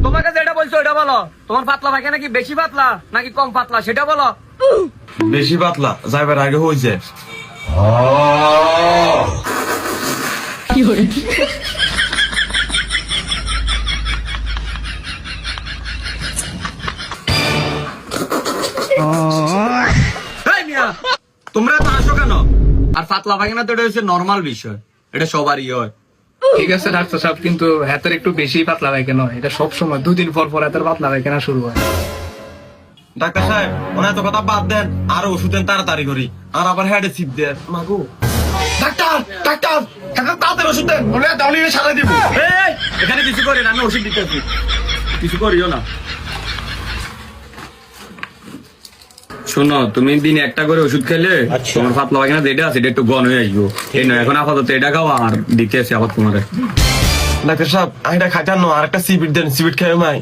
তোমাকে যেটা বলছো ওটা বলো। তোমার পাতলা পায়খানা কি বেশি পাতলা নাকি কম পাতলা সেটা বলো। বেশি পাতলা, যাইবার আগে হয়েছে। এই মিয়া, তোমরা তো আসো কেন? আর পাতলা পায়খানা তো এটা হচ্ছে নর্মাল বিষয়, এটা সবারই হয়। ঠিক আছে ডাক্তার সাহেব, কিন্তু হাতের একটু বেশি পাতলা পায়খানা হয়। এটা সবসময় 2 দিন পর পর হাতের পাতলা পায়খানা শুরু হয়। ডাক্তার সাহেব, ওনার এত কথা বাদ দেন, আর ওষুধ দেন তাড়াতাড়ি করি। আর আবার হেডে চিপ দেন। মাগো ডাক্তার, ডাক্তার, তাড়াতাড়ি ওষুধ দেন, ওরা তাহলে সারা দিব। এই, এখানে কিছু করি না, আমি ওষুধ দিতেছি, কিছু করিও না। শোনো, তুমি দিনে একটা করে ওষুধ খেলে তোমার পাতলা পায়খানা যেটা আছে এটা একটু গন হয়ে আসবো। এই নয়, এখন আপাতত এটা খাও আর দিতে আসি আবার তোমার। ডাক্তার সাহেব, এটা খাইতাম না, আর একটা সিবিট দেন, সিবিট খেয়ে মাই।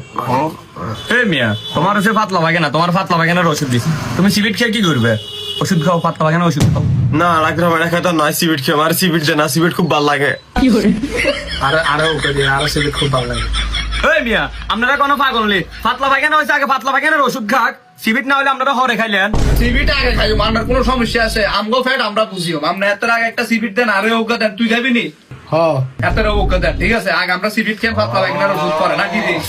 এই মিয়া, তোমার হচ্ছে পাতলা পায়খানা, তোমার পাতলা পায়খানার ওষুধ দিচ্ছি, তুমি সিবিট খেয়ে কি করবে? ওষুধ খাও, পাতলা পায়খানা ওষুধ খাও। না ডাক্তার সাহেব, এটা খাইতাম না, সিবিট খেয়ে আর সিবিট দেন, আর সিবিট খুব ভালো লাগে। আরো ওকে দিয়ে আরো সেটা খুব ভালো লাগে। এই মিয়া, আপনারা কোনো পাগল নেই। পাতলা পায়খানা হয়েছে আগে পাতলা পায়খানার ওষুধ খাক, সিবিট না হলে আপনারা হরে খাইলেন। সিবিট আগে খাইও, আমার কোনো সমস্যা আছে? আমগো ফ্যাট আমরা বুঝিও। আমরা এত আগে একটা সিবিট দেন, আরে ওকে দেন, তুই খাবি নি? হ্যাঁ, এত ওকে দেন, ঠিক আছে? আগে আমরা সিবিট খেয়ে পাতলা পায়খানার ওষুধ করে না কি দিস।